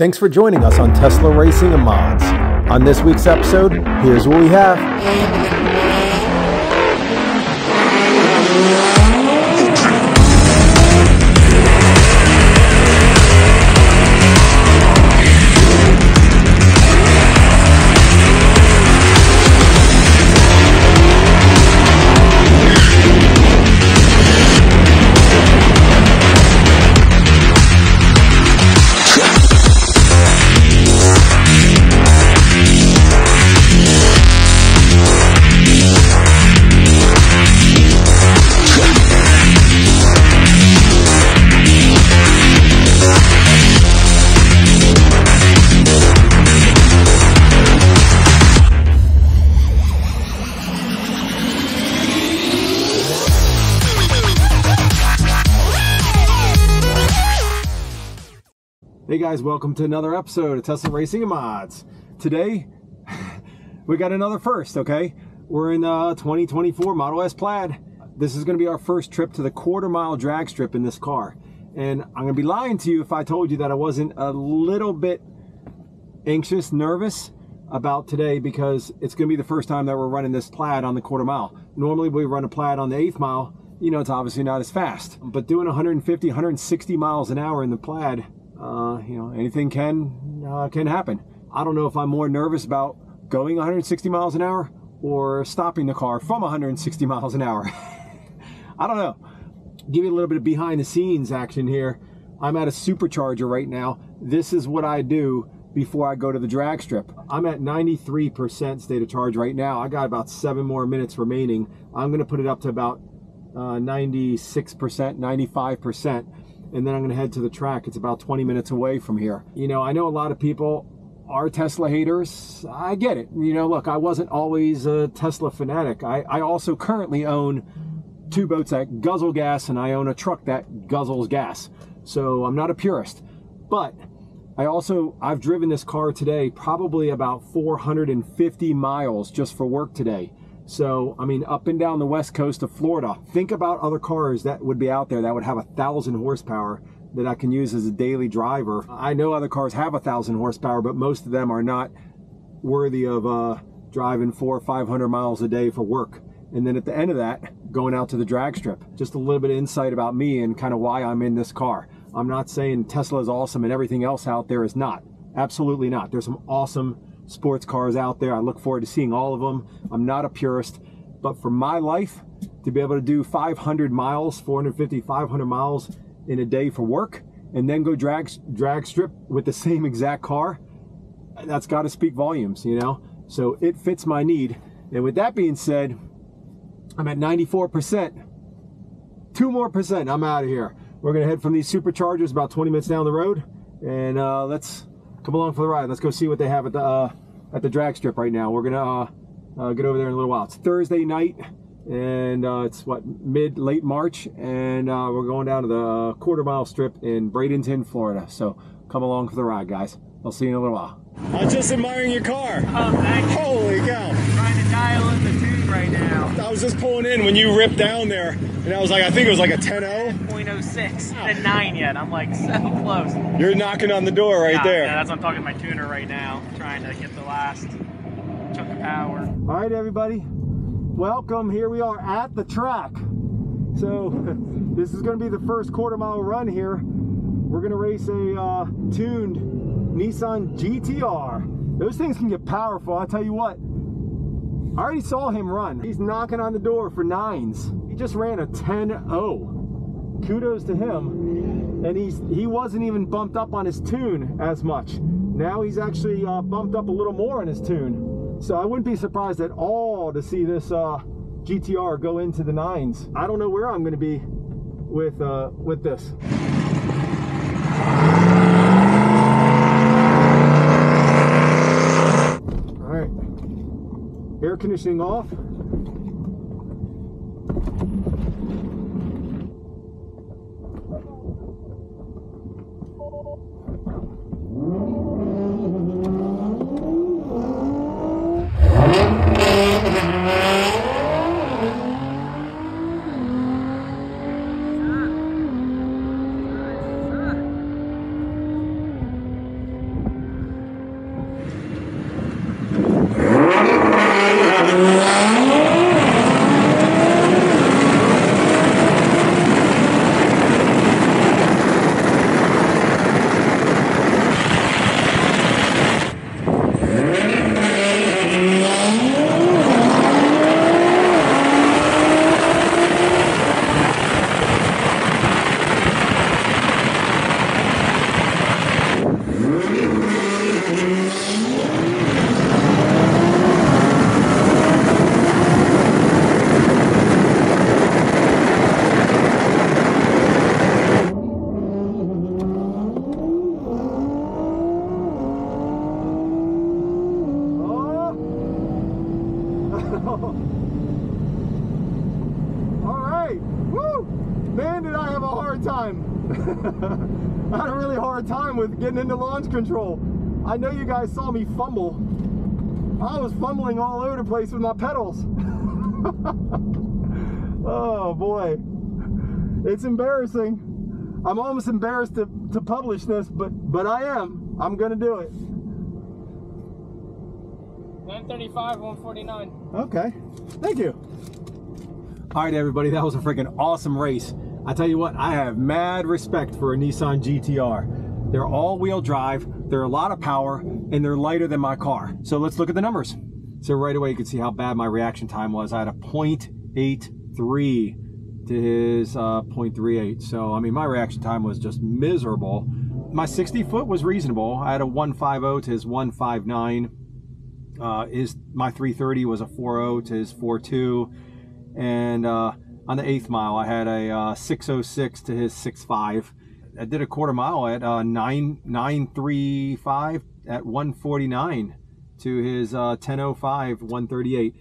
Thanks for joining us on Tesla Racing and Mods. On this week's episode, here's what we have. Hey guys, welcome to another episode of Tesla Racing and Mods. Today, we got another first, okay? We're in 2024 Model S Plaid. This is going to be our first trip to the quarter-mile drag strip in this car. And I'm going to be lying to you if I told you that I wasn't a little bit anxious, nervous about today, because it's going to be the first time that we're running this Plaid on the quarter mile. Normally we run a Plaid on the 8th mile. You know, it's obviously not as fast. But doing 150, 160 miles an hour in the Plaid, you know, anything can happen. I don't know if I'm more nervous about going 160 miles an hour or stopping the car from 160 miles an hour. I don't know. Give you a little bit of behind the scenes action here. I'm at a supercharger right now. This is what I do before I go to the drag strip. I'm at 93% state of charge right now. I got about 7 more minutes remaining. I'm gonna put it up to about 96%, 95%. And then I'm gonna head to the track. It's about 20 minutes away from here. You know, I know a lot of people are Tesla haters. I get it. You know, look, I wasn't always a Tesla fanatic. I also currently own 2 boats that guzzle gas, and I own a truck that guzzles gas. So I'm not a purist. But I've driven this car today probably about 450 miles just for work today. So, I mean, up and down the west coast of Florida. Think about other cars that would be out there that would have 1,000 horsepower that I can use as a daily driver. I know other cars have 1,000 horsepower, but most of them are not worthy of driving 400 or 500 miles a day for work. And then at the end of that, going out to the drag strip. Just a little bit of insight about me and kind of why I'm in this car. I'm not saying Tesla is awesome and everything else out there is not. Absolutely not. There's some awesome sports cars out there. I look forward to seeing all of them. I'm not a purist, but for my life, to be able to do 500 miles, 450, 500 miles in a day for work, and then go drag strip with the same exact car, that's got to speak volumes, you know? So it fits my need. And with that being said, I'm at 94%. 2 more percent, I'm out of here. We're gonna head from these superchargers about 20 minutes down the road, and let's come along for the ride. Let's go see what they have at the drag strip right now. We're gonna get over there in a little while. It's Thursday night, and it's what, late March, and we're going down to the quarter-mile strip in Bradenton, Florida. So come along for the ride, guys. I'll see you in a little while. I'm just admiring your car. Oh, thank you. Holy cow! I'm trying to dial in the tune right now. I was just pulling in when you ripped down there, and I was like, I think it was like a 10.0. 0.06 and 9 yet. I'm like so close. You're knocking on the door right there. Yeah, that's what I'm talking to my tuner right now, trying to get the last chunk of power. All right, everybody. Welcome. Here we are at the track. So this is going to be the first quarter-mile run here. We're going to race a tuned Nissan GTR. Those things can get powerful, I'll tell you what. I already saw him run. He's knocking on the door for 9s. He just ran a 10.0. Kudos to him. And he wasn't even bumped up on his tune as much. Now he's actually bumped up a little more on his tune. So I wouldn't be surprised at all to see this GTR go into the 9s. I don't know where I'm going to be with this. All right, air conditioning off. All right. Woo! Man, did I have a hard time. I had a really hard time with getting into launch control. I know you guys saw me fumble. I was fumbling all over the place with my pedals. Oh boy. It's embarrassing. I'm almost embarrassed to publish this, but I am. I'm gonna do it. 935, 149. Okay, thank you. All right, everybody, that was a freaking awesome race. I tell you what, I have mad respect for a Nissan GTR. They're all-wheel drive, they're a lot of power, and they're lighter than my car. So let's look at the numbers. So right away, you can see how bad my reaction time was. I had a 0.83 to his 0.38. So, I mean, my reaction time was just miserable. My 60 foot was reasonable. I had a 150 to his 159. My 330 was a 40 to his 42. And on the 8th mile, I had a 606 to his 65. I did a quarter mile at 935 at 149 to his 1005, 138.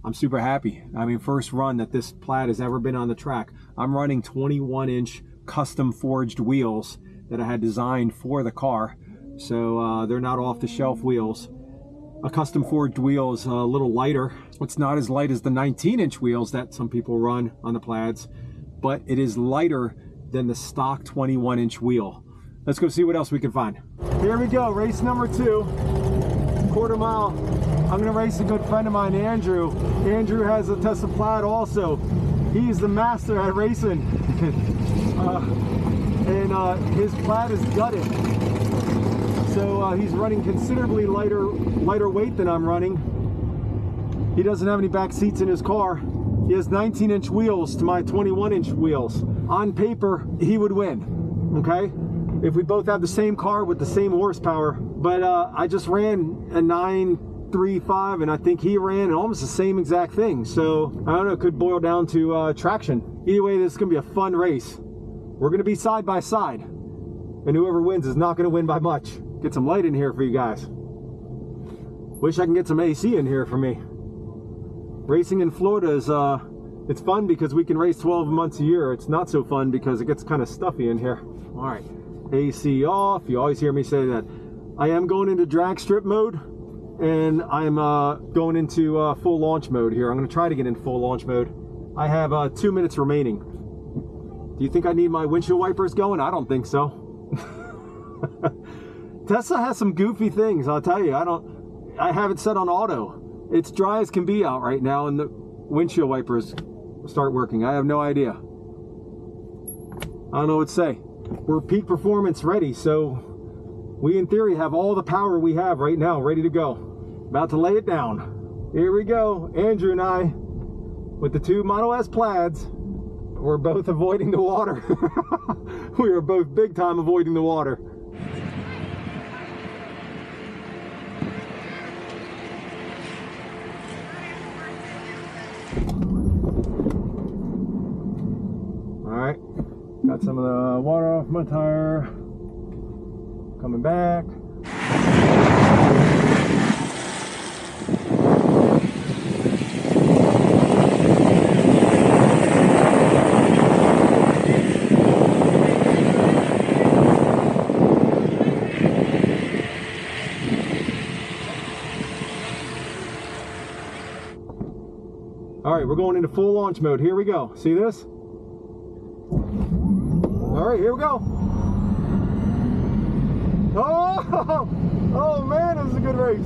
I'm super happy. I mean, first run that this Plaid has ever been on the track. I'm running 21-inch custom forged wheels that I had designed for the car. So they're not off-the-shelf wheels. A custom forged wheel is a little lighter. It's not as light as the 19-inch wheels that some people run on the Plaids, but it is lighter than the stock 21-inch wheel. Let's go see what else we can find. Here we go, race number 2, quarter mile. I'm gonna race a good friend of mine, Andrew. Andrew has a Tesla Plaid also. He's the master at racing. His Plaid is gutted. So he's running considerably lighter weight than I'm running. He doesn't have any back seats in his car. He has 19-inch wheels to my 21-inch wheels. On paper, he would win, okay? If we both have the same car with the same horsepower. But I just ran a 935, and I think he ran almost the same exact thing. So, I don't know, it could boil down to traction. Either way, this is gonna be a fun race. We're gonna be side by side. And whoever wins is not gonna win by much. Get some light in here for you guys. Wish I can get some AC in here for me. Racing in Florida is, it's fun because we can race 12 months a year. It's not so fun because it gets kind of stuffy in here. All right, AC off. You always hear me say that. I am going into drag strip mode, and I'm going into full launch mode here. I'm gonna try to get in full launch mode. I have 2 minutes remaining. Do you think I need my windshield wipers going? I don't think so. Tesla has some goofy things, I'll tell you. I have it set on auto. It's dry as can be out right now, and the windshield wipers start working. I have no idea. I don't know what to say. We're peak performance ready, so we in theory have all the power we have right now ready to go. About to lay it down. Here we go. Andrew and I, with the 2 Model S Plaids, we're both avoiding the water. We are both big time avoiding the water. Alright, got some of the water off my tire. Coming back. All right, we're going into full launch mode. Here we go. See this? All right, here we go. Oh, oh man, this is a good race.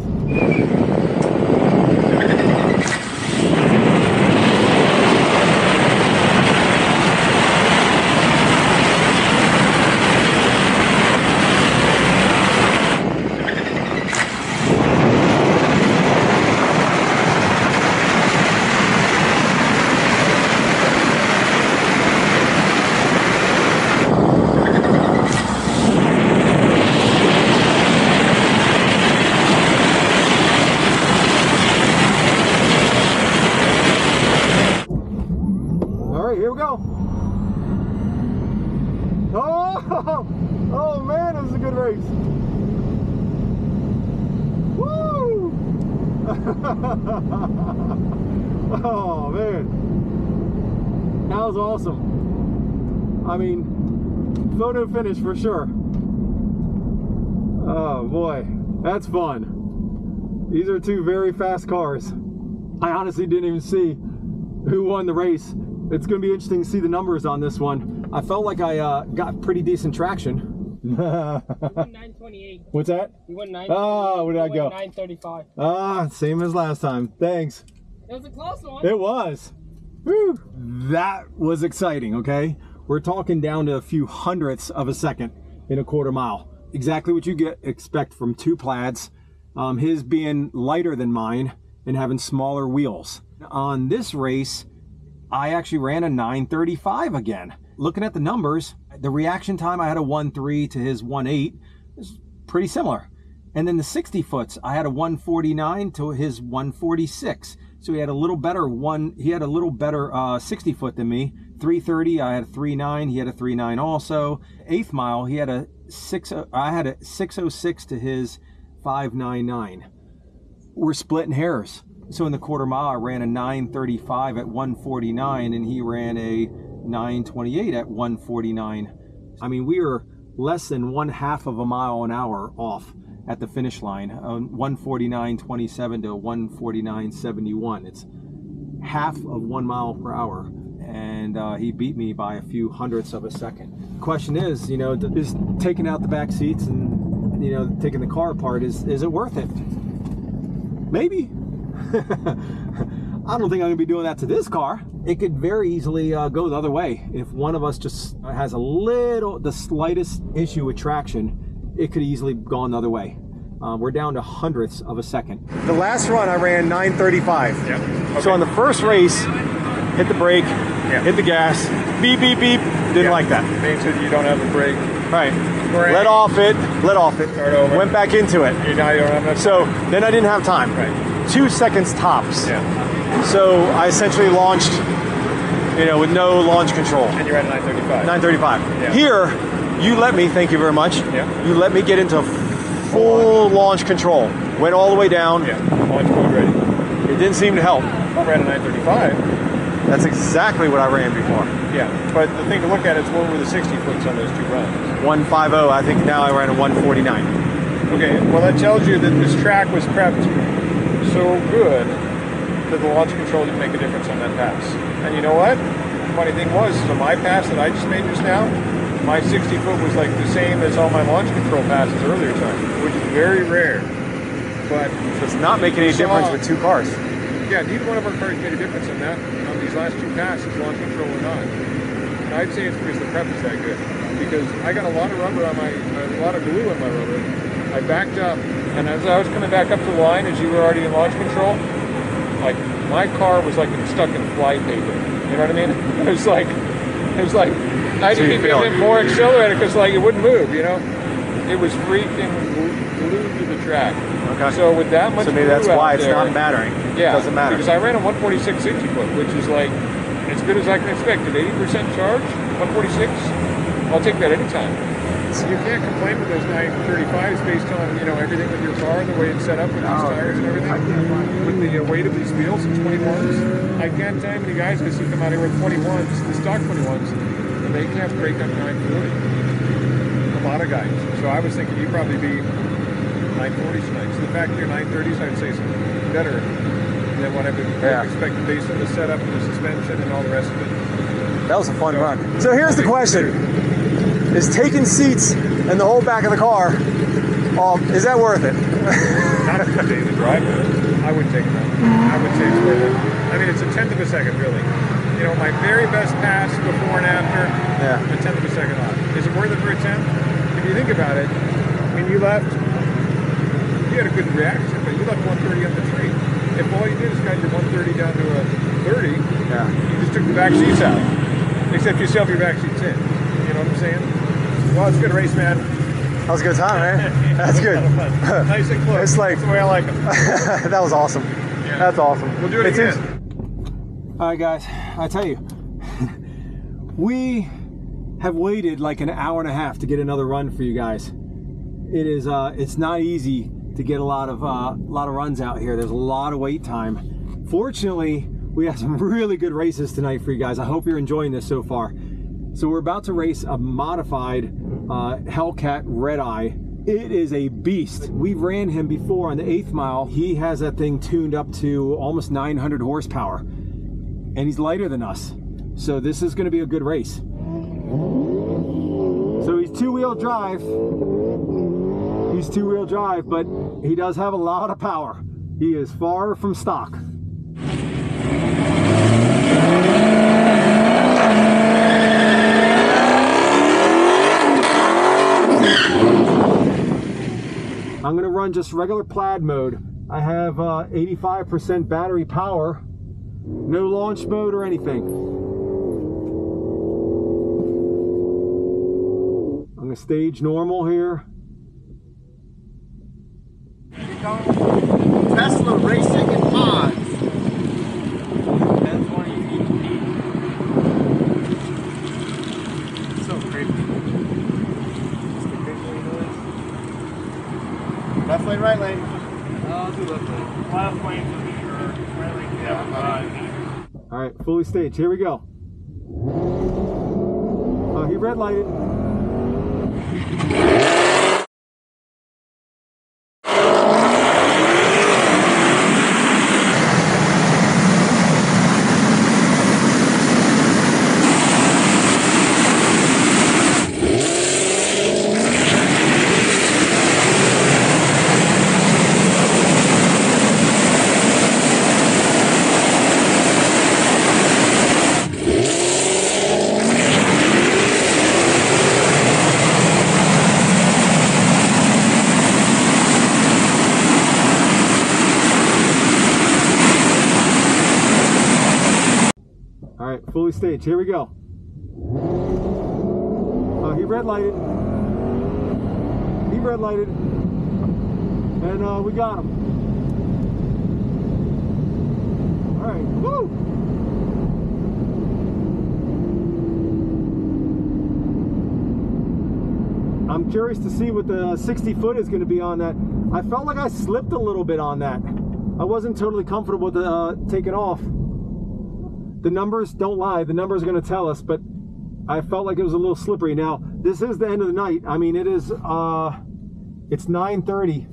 Oh man, that was awesome. I mean, photo finish for sure. Oh boy, that's fun. These are two very fast cars. I honestly didn't even see who won the race. It's going to be interesting to see the numbers on this one. I felt like I got pretty decent traction. You won 928. What's that? You won 928. Oh, where did I go? 935. Ah, same as last time. Thanks. It was a close one. It was. Woo. That was exciting, okay? We're talking down to a few hundredths of a second in a quarter mile. Exactly what you expect from two Plaids. His being lighter than mine and having smaller wheels. On this race, I actually ran a 935 again. Looking at the numbers, the reaction time, I had a 1.3 to his 1.8. Is pretty similar. And then the 60 foots, I had a 149 to his 146. So he had a little better 60 foot than me. 330, I had a 3.9, he had a 3.9 also. 8th mile, he had a 606 to his 5.99. We're splitting hairs. So in the quarter mile, I ran a 935 at 149 and he ran a 928 at 149. I mean, we are less than 1/2 of a mile an hour off at the finish line. 149.27 to 149.71. It's half of 1 mile per hour. And he beat me by a few hundredths of a second. The question is, you know, is taking out the back seats and, you know, taking the car apart, is it worth it? Maybe. I don't think I'm gonna be doing that to this car. It could very easily go the other way. If one of us just has the slightest issue with traction, it could easily go the other way. We're down to hundredths of a second. The last run I ran 935. Yeah. Okay. So on the first race, hit the brake, hit the gas, beep, beep, beep. Didn't like that. Means that you don't have a brake. Right. Let off it. Start over. Went back into it. Now you don't have enough So then I didn't have time. Right. 2 seconds tops. Yeah. So I essentially launched, you know, with no launch control. And you're at 935. 935. Yeah. Here, you let me, thank you very much. Yeah. You let me get into full launch control. Went all the way down. Yeah. Launch mode ready. It didn't seem to help. I ran a 935. That's exactly what I ran before. Yeah. But the thing to look at is what were the 60 foots on those two runs? 150. I think now I ran a 149. Okay. Well, that tells you that this track was prepped so good that the launch control didn't make a difference on that pass. And you know what? The funny thing was, so my pass that I just made just now, my 60 foot was like the same as all my launch control passes earlier time, which is very rare. But so it's not making any difference with two cars. Yeah, neither one of our cars made a difference on that, on these last two passes, launch control or not. And I'd say it's because the prep is that good. Because I got a lot of rubber on a lot of glue on my rubber. I backed up, and as I was coming back up the line, as you were already in launch control, like my car was like stuck in flypaper. You know what I mean? It was like I didn't give it more accelerator because like it wouldn't move. You know, it was freaking glued to the track. Okay. So with that much, so maybe that's why it's not mattering. Yeah, it doesn't matter. Because I ran a 146 60 foot, which is like as good as I can expect. At 80% charge, 146. I'll take that anytime. So you can't complain with those 935s based on, you know, everything with your car, the way it's set up with these tires and everything. With the weight of these wheels, the 21s. I can't tell you how many guys I see come out here with 21s, the stock 21s, and they can't break up 940. A lot of guys. So I was thinking you'd probably be 940s tonight. So the fact that you're 930s, I'd say something better than what I would expect based on the setup and the suspension and all the rest of it. That was a fun run. So here's the question. Is taking seats in the whole back of the car, is that worth it? Not for the daily drive. I would take that. I would say it's worth it. I mean, it's a 1/10 of a second, really. You know, my very best pass before and after, a 1/10 of a second off. Is it worth it for a 10? If you think about it, I mean, you had a good reaction, but you left 130 on the tree. If all you did is got your 130 down to a 30, you just took the back seats out. Except you still have your back seats in. You know what I'm saying? Well, it's a good race, man. That was a good time, man. That's good. Nice and close. It's like, that's the way I like them. That was awesome. Yeah. That's awesome. We'll do it again. All right, guys. I tell you, we have waited like an hour and a half to get another run for you guys. It is. It's not easy to get a lot of runs out here. There's a lot of wait time. Fortunately, we have some really good races tonight for you guys. I hope you're enjoying this so far. So we're about to race a modified Hellcat Red Eye. It is a beast. We've ran him before on the 8th mile. He has that thing tuned up to almost 900 horsepower. And he's lighter than us. So this is going to be a good race. So he's two-wheel drive. He's two-wheel drive, but he does have a lot of power. He is far from stock. I'm going to run just regular Plaid mode. I have 85% battery power, no launch mode or anything. I'm going to stage normal here. Tesla Racing and Mods. That's one you so creepy. Just a visual noise. Left lane, right lane. I'll do left lane. Left lane will be your right lane. Yeah. All right, fully staged. Here we go. Oh, he red lighted. All right, fully staged. Here we go. Oh, he red lighted. He red lighted. And we got him. All right, woo! I'm curious to see what the 60 foot is going to be on that. I felt like I slipped a little bit on that. I wasn't totally comfortable with taking off. The numbers don't lie. The numbers are going to tell us, but I felt like it was a little slippery. Now, this is the end of the night. I mean, it is, it's 9:30.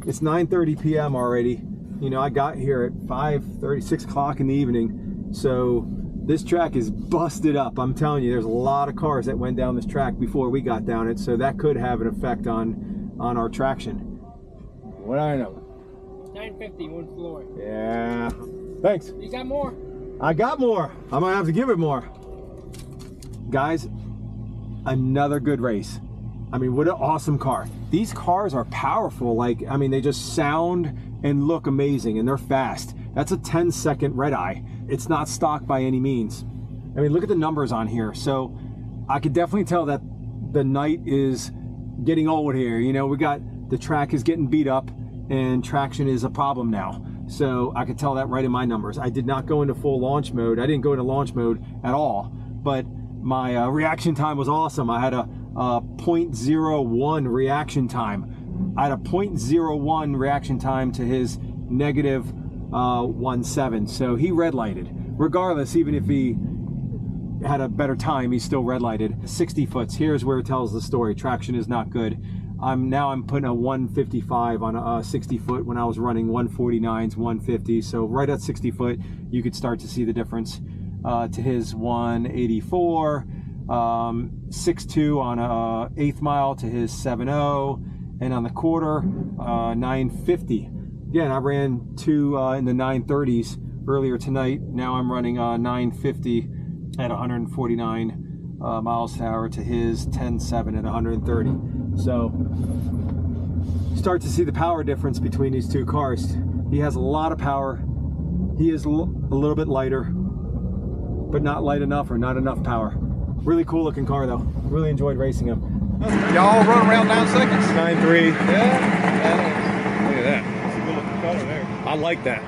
It's 9:30 p.m. already. You know, I got here at 5:30, 6 o'clock in the evening. So this track is busted up. I'm telling you, there's a lot of cars that went down this track before we got down it. So that could have an effect on our traction. What do I know? 950, one floor. Yeah. Thanks. You got more? I got more. I'm gonna have to give it more. Guys, another good race. I mean, what an awesome car. These cars are powerful. Like, I mean, they just sound and look amazing, and they're fast. That's a 10-second red eye. It's not stock by any means. I mean, look at the numbers on here. So I could definitely tell that the night is getting old here. You know, the track is getting beat up and traction is a problem now. So I could tell that right in my numbers. I did not go into full launch mode. I didn't go into launch mode at all, but my reaction time was awesome. I had a 0.01 reaction time. I had a 0.01 reaction time to his negative 1.7. So he red lighted. Regardless, even if he had a better time, he still red lighted. 60 foots, here's where it tells the story. Traction is not good. I'm putting a 155 on a 60 foot when I was running 149s, 150. So right at 60 foot, you could start to see the difference to his 184, 6.2 on a 8th mile to his 7.0, and on the quarter, 950. Again, I ran two in the 930s earlier tonight. Now I'm running 950 at 149 miles per hour to his 10.7 at 130. So start to see the power difference between these two cars. He has a lot of power. He is a little bit lighter, but not light enough or not enough power. Really cool looking car though. Really enjoyed racing him. Y'all run around 9 seconds. 9.3. Yeah. Look at that. That's a good looking color there. I like that.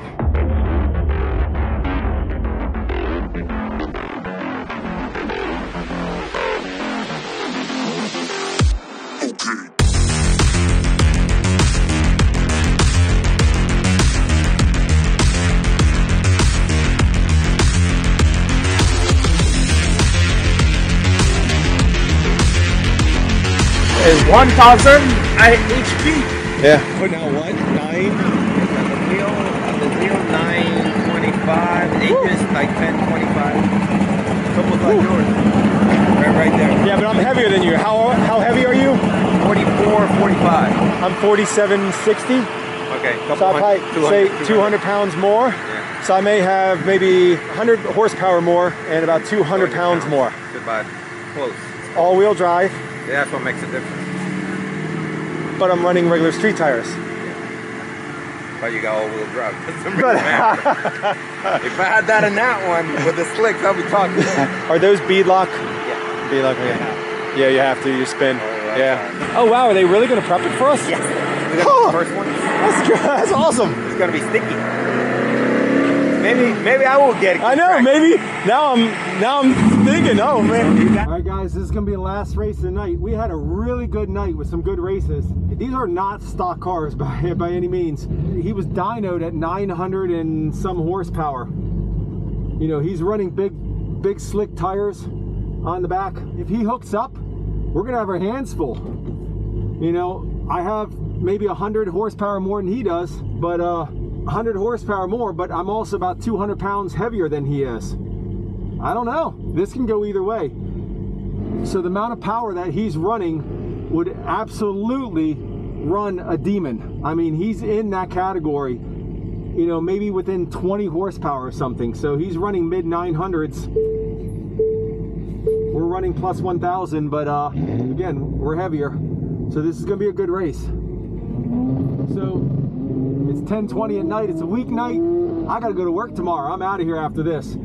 is 1,000 HP. Yeah. Putting out what? 9? The real 925. Ages like 1025. It's almost like yours. Right there. Yeah, but I'm heavier than you. How heavy are you? 44, 45. I'm 47, 60. Okay. So I probably say 200 pounds more. Yeah. So I may have maybe 100 horsepower more and about 200 pounds more. Goodbye. Close. All-wheel drive, Yeah, that's what makes a difference. but I'm running regular street tires. But you got all-wheel drive. Doesn't really matter. If I had that in that one with the slicks, I'll be talking. Are those beadlock? Yeah. Beadlock, okay. Yeah, you have to. You spin. Oh, yeah. Oh wow, are they really going to prep it for us? Yes. The first one. That's good. That's awesome. It's gonna be sticky. Maybe I will get it. I know. Maybe now I'm thinking. Oh man. All right, guys. This is gonna be the last race of the night. We had a really good night with some good races. These are not stock cars by any means. He was dynoed at 900 and some horsepower. You know, he's running big slick tires on the back. If he hooks up, we're gonna have our hands full. You know, I have maybe 100 horsepower more than he does, but 100 horsepower more, but I'm also about 200 pounds heavier than he is. I don't know. This can go either way. So the amount of power that he's running would absolutely run a demon. I mean, he's in that category, you know, maybe within 20 horsepower or something. So he's running mid 900s. We're running plus 1,000, but again, we're heavier. So this is gonna be a good race. So it's 10:20 at night. It's a weeknight. I gotta go to work tomorrow. I'm out of here after this.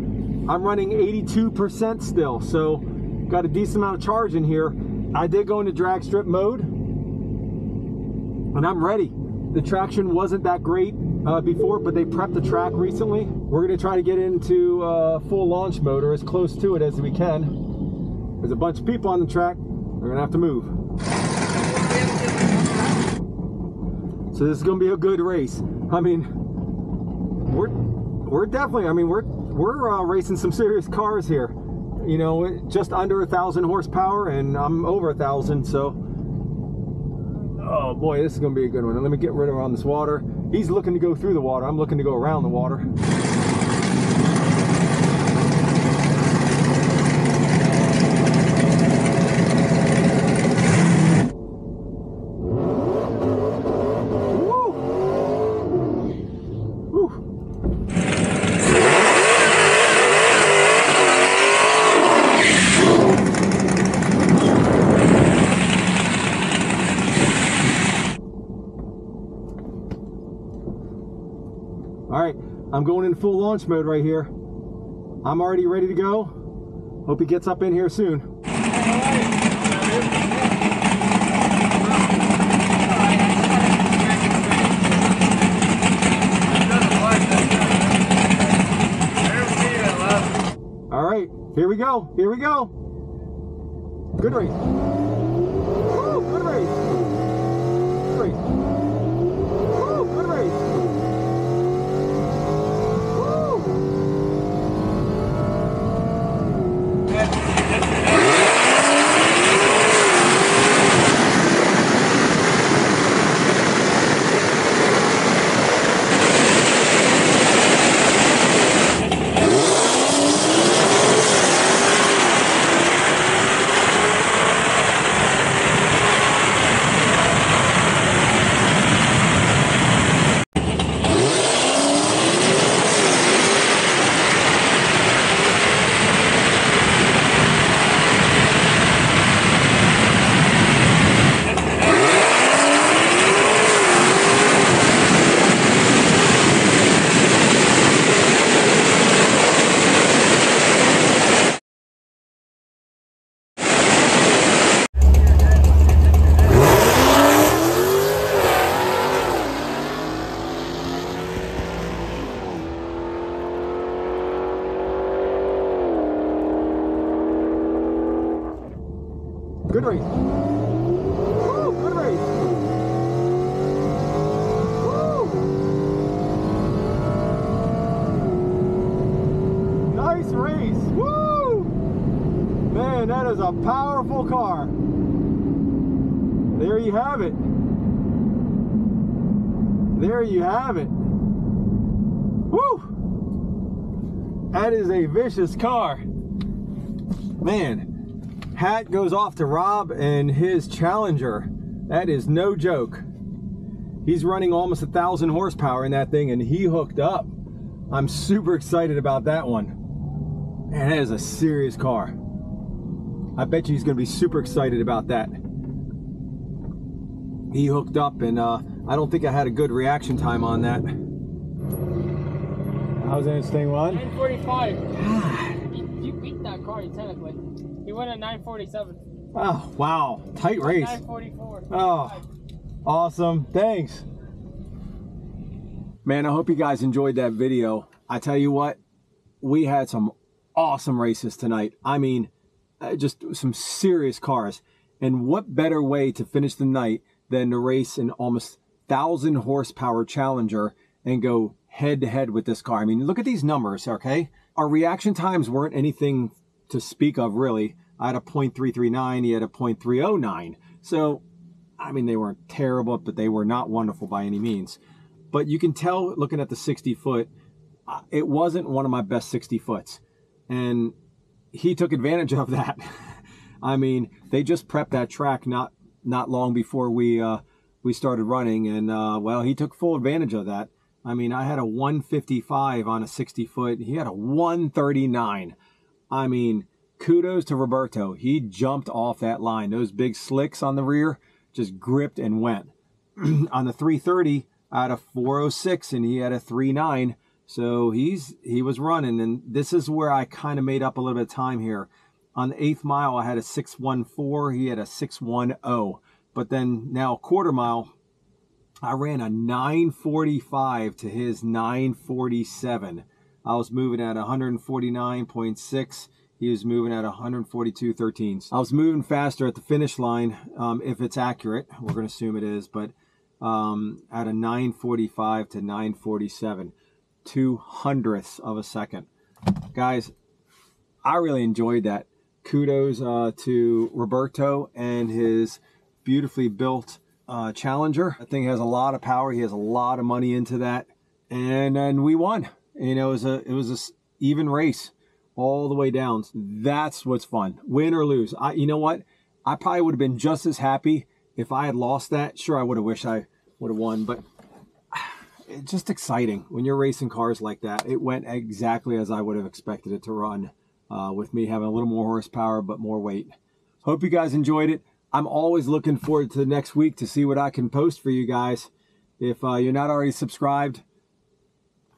I'm running 82% still, so got a decent amount of charge in here. I did go into drag strip mode, and I'm ready. The traction wasn't that great before, but they prepped the track recently. We're gonna try to get into full launch mode, or as close to it as we can. There's a bunch of people on the track. We're gonna have to move. So this is gonna be a good race. I mean, we're definitely. I mean, we're racing some serious cars here. You know, just under 1,000 horsepower, and I'm over 1,000. So, oh boy, this is gonna be a good one. Let me get rid of on this water. He's looking to go through the water. I'm looking to go around the water. All right, I'm going in full launch mode right here. I'm already ready to go. Hope he gets up in here soon. All right, here we go. Here we go. Good race. Woo, good race. Good race. Woo, good race. you have it. There you have it. Woo! That is a vicious car. Man, hat goes off to Rob and his Challenger. That is no joke. He's running almost 1,000 horsepower in that thing, and he hooked up. I'm super excited about that one. Man, that is a serious car. I bet you he's going to be super excited about that. He hooked up, and I don't think I had a good reaction time on that. How's this thing run? 945. You beat that car, technically. He went at 947. Oh, wow. Tight race. 944. Oh, awesome. Thanks. Man, I hope you guys enjoyed that video. I tell you what, we had some awesome races tonight. I mean, just some serious cars. And what better way to finish the night than to race an almost 1,000 horsepower Challenger and go head to head with this car. I mean, look at these numbers, okay? Our reaction times weren't anything to speak of, really. I had a .339, he had a .309. So, I mean, they weren't terrible, but they were not wonderful by any means. But you can tell, looking at the 60 foot, it wasn't one of my best 60 foots. And he took advantage of that. I mean, they just prepped that track not long before we started running, and well, he took full advantage of that. I mean, I had a 155 on a 60 foot. He had a 139. I mean, kudos to Roberto. He jumped off that line. Those big slicks on the rear just gripped and went. On the 330, I had a 406 and he had a 39. So he was running, and this is where I kind of made up a little bit of time here. On the 8th mile, I had a 614. He had a 610. But then now a quarter mile, I ran a 945 to his 947. I was moving at 149.6. He was moving at 142.13. I was moving faster at the finish line, if it's accurate. We're going to assume it is, but at a 945 to 947. 0.02 of a second. Guys, I really enjoyed that. Kudos to Roberto and his beautifully built Challenger. That thing has a lot of power. He has a lot of money into that, and we won. You know, it was a even race all the way down. That's what's fun, win or lose. You know what? I probably would have been just as happy if I had lost that. Sure, I would have wished I would have won, but it's just exciting when you're racing cars like that. It went exactly as I would have expected it to run, with me having a little more horsepower but more weight. Hope you guys enjoyed it. I'm always looking forward to the next week to see what I can post for you guys. If you're not already subscribed,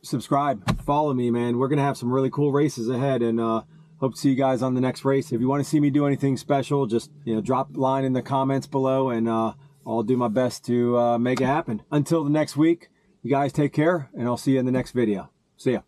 subscribe, follow me, man. We're gonna have some really cool races ahead, and hope to see you guys on the next race. If you want to see me do anything special, just drop a line in the comments below, and I'll do my best to make it happen. Until the next week, you guys take care, and I'll see you in the next video. See ya.